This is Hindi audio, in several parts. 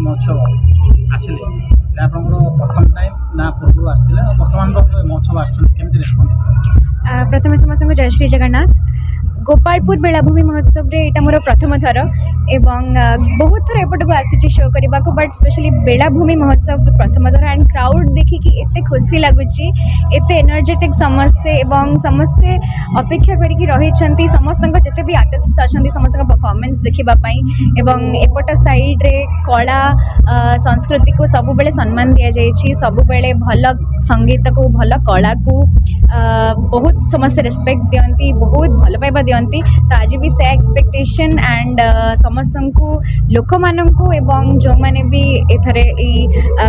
महोत्सव आसिले प्रथम टाइम ना पूर्व आसते बर्तमान महोत्सव आसमती रेस्पन्स? प्रथम समस्त जय श्री जगन्नाथ। गोपालपुर बेलाभूमि महोत्सव रे एटा मोर प्रथम थर एवं बहुत थर एपटू आसी शो करने को बट स्पेशली बेलाभूमि महोत्सव प्रथम थर एंड क्राउड देखिकी एते खुशी लगुच एते एनर्जेटिक समस्ते एवं समस्ते अपेक्षा करी रही समस्त जिते भी आर्टिस्ट अच्छा समस्त परफॉर्मेंस देखापी एवं एपट साइड रे कला संस्कृति को सब बेले सम्मान दि जाइए सब बेले भल संगीत को भल कला को बहुत समस्त रेस्पेक्ट दियंती बहुत भल पाइबा दियंती। तो आज भी से एक्सपेक्टेशन एंड समस्त को लोक मानू एवं जो मैंने भी एथरे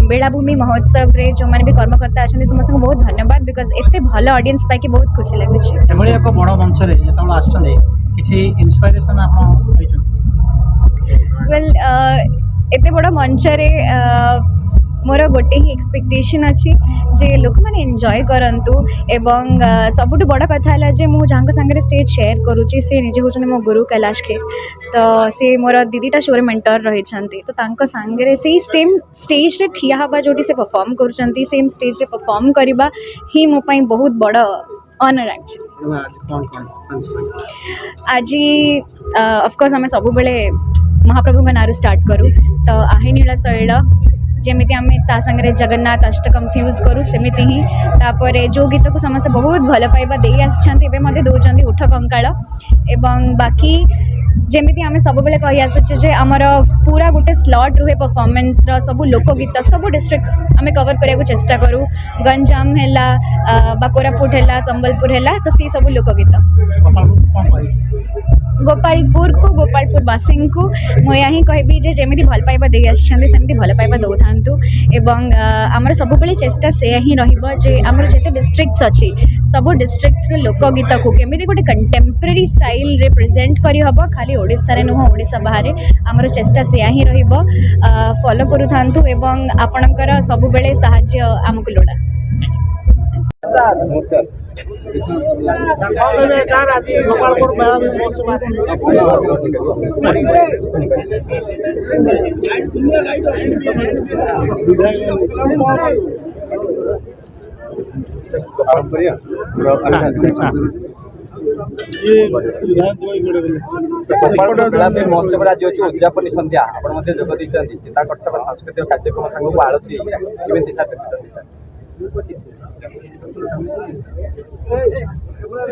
बेलाभूमि महोत्सव रे जो मैंने भी कर्मकर्ता अच्छा समस्त को बहुत धन्यवाद बिकज एते भल ऑडियंस पाई बहुत खुशी लगुच। एक बड़ मंच किसी इंस्पिरेशन वेल एते बड़ मंच रे मोर गोटे ही एक्सपेक्टेशन अच्छी जे लोक मैंने एंजॉय करंतु एवं सबुठ बड़ कथा है जे मु जहाँ संगे स्टेज शेयर करुच्ची से निजे होचन मो गुरु कैलाश खेर। तो सी मोर दीदीटा शोरे मेंटर रही तो तांको सांगे से सेम स्टेज रे ठिया हवा जोटी से परफॉर्म करुचंती सेम स्टेज रे परफॉर्म करबा ही मो पई बहुत बड़ ऑनर एक्चुअली। आज ऑफ कोर्स हमें सब बेले महाप्रभु का नारू स्टार्ट करूँ तो आहे नीला शैल जमीती आम तांगे जगन्नाथ अष्टकम फ्यूज करूँ सेमती ही तापर जो गीत को समस्त बहुत भल पाइबा दे आसते दौरान उठ कंकाल एवं बाकी जमीती आम सब बेले कही आसुचे जे आमर पूरा गोटे स्लॉट रुहे परफॉर्मेंस सब लोकगीत सब डिस्ट्रिक्ट्स आम कवर करने को चेष्टा करूँ गंजाम है कोरापुट है संबलपुर है तो सी सब लोकगीत गोपालपुर को गोपालपुरवासी को मुझे ही कहबी जे जमी भल पाइबा दे आसमी भल पाइबा दौ था एवं आमर सब चेष्टा से ही रही आमर जिते डिस्ट्रिक्ट्स अच्छी सब डिस्ट्रिक्ट्स लोकगीत को केमी गोटे कंटेम्परेरी स्टाइल रे प्रेजेंट करी हब खाली ओडिशा रे नुह ओडिशा बाहर आमर चेष्टा से ही रहिबो फॉलो करू थांतु एवं आपणकर सब बेले सहाय्य आमको लोड़ा। गोपालपुर महोत्सव आज अच्छी उद्यापन संध्या आप जोग चिताकर्षक सांस्कृतिक कार्यक्रम सांग आलती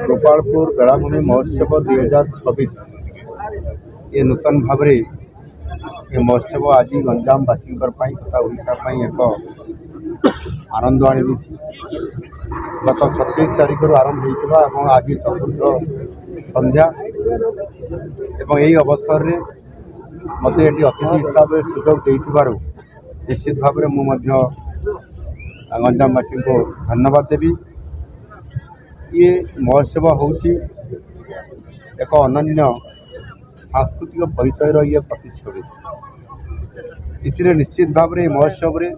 गोपालपुर बेलाभूमि महोत्सव 2026 ये नूतन भाव ये महोत्सव आज गंजामवासी तथा ओडिशा एक आनंद आनी गत 27 तारीख आरंभ होता आज चतुर्थ संध्या एवं यही अवसर में मत ये अतिथि हिसाब से सुजोग देथिबारु निश्चित भाव में गंजामवासी को धन्यवाद देवी। ये महोत्सव होची एक अनन्य सांस्कृतिक परिचयर ये प्रतिच्छवि इतने निश्चित भाव में महोत्सव रे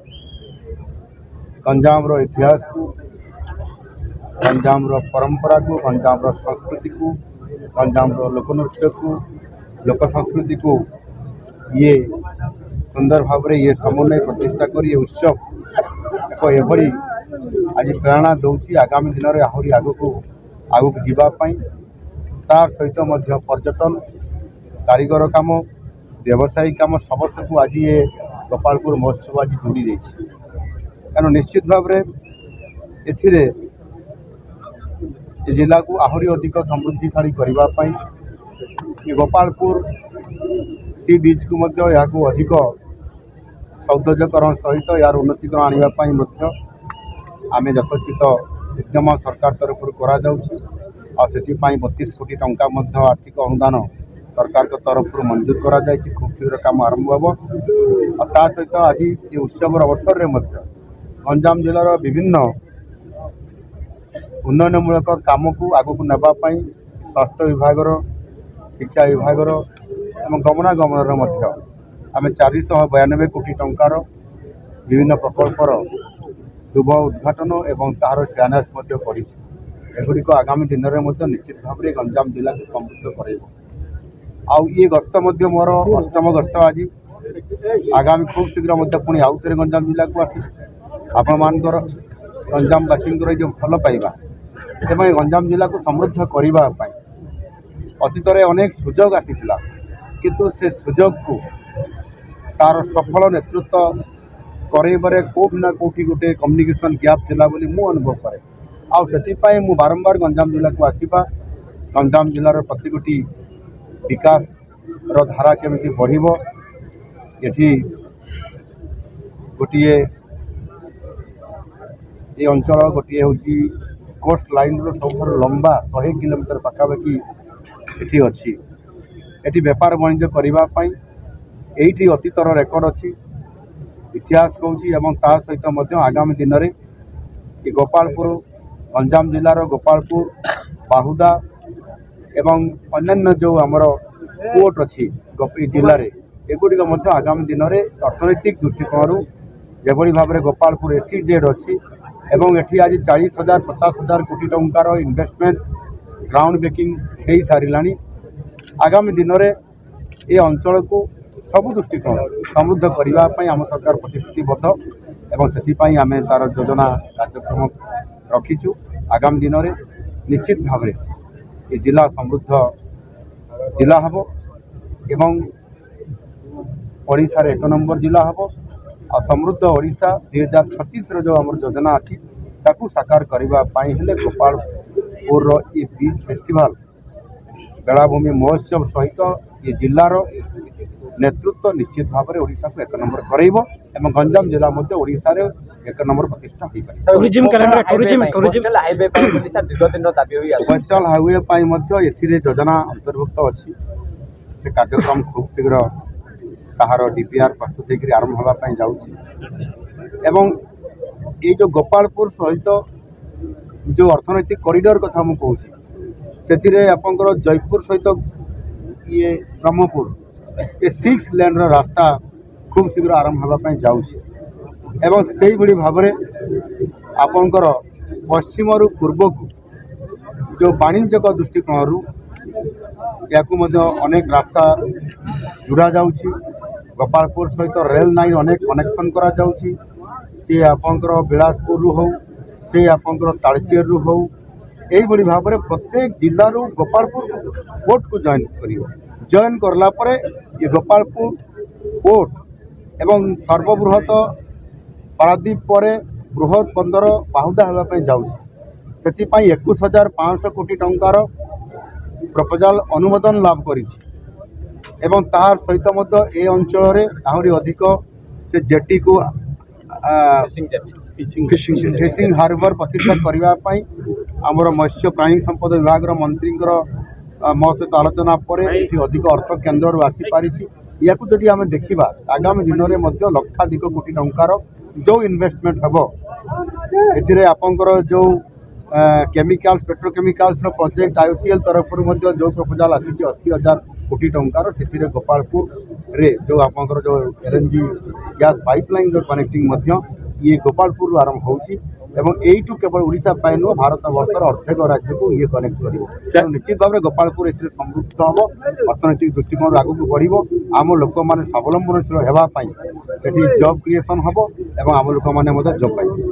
गंजाम इतिहास को गंजाम परंपरा को गंजाम संस्कृति को गंजाम लोकनृत्य को लोक संस्कृति को ये सुंदर भाव में ये समन्वय प्रतिष्ठा कर ये उत्सव एक एभली आज प्रेरणा दूसरी आगामी दिन में आहरी आगक जावाई तार सहित पर्यटन कारीगर काम व्यवसायी काम समस्त को आज ये गोपालपुर महोत्सव आज जोड़ी देछि कारण निश्चित भाव में जिला को आहरी अधिक समृद्धिशाली करने गोपालपुर सी बीच को यहाँ अधिक सौंदर्यकरण सहित यार उन्नतिकरण आने आम यथोचित उद्यम सरकार तरफ करा 32 कोटी टंका आर्थिक अनुदान सरकार तरफ मंजूर करा खूब शीघ्र काम आरंभ हो सहित आज ये उत्सव अवसर में गंजाम जिलार विभिन्न उन्नयनमूलक काम को आगक नापी स्वास्थ्य विभाग शिक्षा विभाग गमनागमन आम 492 कोटी टंकार विभिन्न प्रकल्पर शुभ उद्घाटन एवं तार शिलान्यास एगुड़िक आगामी दिन में निश्चित भाव में गंजाम जिला को समृद्ध कर ये गस्त मोर अष्टम गस्त आज आगामी खूब शीघ्र पुणी आउ थे गंजाम जिला को आसी आपण मानकर गंजामवासी जो भल पाइबा से गंजाम जिला को समृद्ध करने अतीत में अनेक सुजोग आसीला किंतु से सुजोग को तार सफल नेतृत्व करइबारे कोठी ना कोठी गोटे कम्युनिकेशन गैप थिला बोली मु अनुभव करे आउ मु बारंबार गंजाम जिला को आसीबा गंजाम जिलार प्रतिगोटी विकास रो धारा केमिति बढ़िबो एठी गोटे ये अंचल गोटे हूँ कोस्ट लाइन रो सब लंबा 100 किलोमीटर पाखापाखि एठी अच्छी एठी व्यापार वाणिज्य करने एठी अतीतर रेकर्ड अच्छी इतिहास कौची एवं ता सहित मध्य आगामी दिन में ये गोपालपुर गंजाम जिलार गोपालपुर बाहुदा एवं अन्य जो आमर पोर्ट अच्छी जिले में एगुड़िक आगामी दिन में अर्थनैतिक दृष्टिकोण जेभली भाव में गोपालपुर एसीजेड अच्छी एवं एटी आज 40,000 50,000 कोटी टंकार इन्वेस्टमेंट ग्राउंड ब्रेकिंग हो सारा आगामी दिन में ये अंचल को सबु दृष्टिकोण समृद्ध करने आम सरकार प्रतिश्रुतिबद्ध एवं से आम तार योजना कार्यक्रम रखीचु आगामी दिन में निश्चित भाव में ये जिला समृद्ध जिला हम एवं ओडिशा 1 नंबर जिला हम आ समृद्ध ओडिशा 2036 जो आम योजना अच्छी ताकू साकार करने गोपालपुर ये बीच फेस्टिवल बेलाभूमि महोत्सव सहित ये जिलार नेतृत्व निश्चित भाव में ओडिशा को 1 नंबर करेइबो एवं गंजाम जिला मध्य ओडिशा रे 1 नंबर प्रतिष्ठा हो पारे टूरिज्म कैलेंडर टूरिज्म हाईवे पर ओडिशा दीर्घ दिन दाबी होई आछि कोस्टल हाईवे पाई मध्य एथिरे योजना अंतर्भुक्त अच्छी से कार्यक्रम खूब शीघ्र ताहार डीपीआर प्रस्तुत होकर आरंभ होगापाई जाउछि एवं ये जो गोपालपुर सहित जो अर्थनैतिक कॉरिडोर कथा मु कहूँ से आपंकर जयपुर सहित ये ब्रह्मपुर ये 6 लेन रास्ता खूब शीघ्र आरंभ होगापाई जाउछि एवं से ही भाव में आपंकर पश्चिम रु पूर्व को जो वाणिज्यिक दृष्टिकोण या अनेक रास्ता जोड़ा जाउछि गोपालपुर सहित रेल लाइन अनेक कनेक्शन करा जाउछि से आपंकर बिलासपुर रु हो से आपंकर तालचेर रु हो यही भाव में प्रत्येक जिलू गोपालपुर पोर्ट को जॉइन करला परे ये गोपालपुर पोर्ट एवं सर्वबृहत पारादीप पर बृहत बंदर बाहुदा होगापाई जाउछि से 21,500 कोटी टंकार प्रपोजाल अनुमोदन लाभ करिछि एवं तार सहित मध्य ए अंचल रे आहुरी अधिक से जेटी को फिशिंग हार्बर प्रतिष्ठा करने आमर मत्स्य प्राणी संपद विभाग मंत्री मो सहित आलोचना पर ये अधिक अर्थ केन्द्र आसी पारी या जदि आम देखा आगामी दिन में लक्षाधिक कोटी टंकार जो इन्वेस्टमेंट हम ए आपंकर जो केमिकल्स पेट्रोकेमिकल्स प्रोजेक्ट आईओसीएल तरफ जो प्रपोजाल आसी 80,000 कोटी टंकार से गोपालपुर रे जो आपंकर जो एलएनजी गैस पाइपलाइन जो कनेक्टिंग ये गोपालपुर आरंभ होउछि एवं एइटू केवल ओडिशा पाई नुह भारत वर्षर अर्धेक राज्य को ये कनेक्ट कर निश्चित भाव में गोपालपुर एथिरे समृद्ध हम अर्थनैतिक दृष्टिकोण आगू बढ़ आम लोक मैंने स्वावलंबनशील होगापाई सेठी जॉब क्रिएशन हम एवं आम लोक मैंने जॉब पाइबे।